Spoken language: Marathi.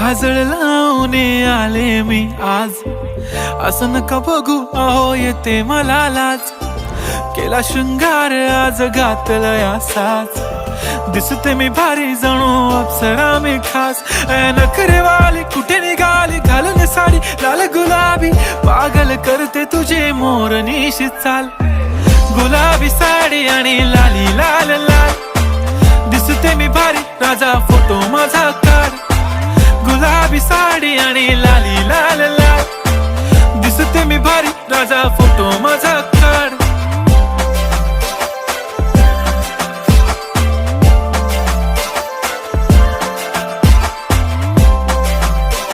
काजळ लावून आले मी आज, असं नका बघू अहो येते मला लाज. केला शृंगार आज घातलाय असाच, दिसते मी भारी जणू अप्सरा मी खास. नखरेवाली कुठे निघाली घालून साडी लाल गुलाबी, पागल करते तुझे मोरनीशी चाल. गुलाबी साडी आणि लाली लाल लाल, दिसते मी भारी राजा फोटो माझा काढ. गुलाबी साडी आणि लाली लाल लाल, दिसते मी भारी राजा फोटो माझा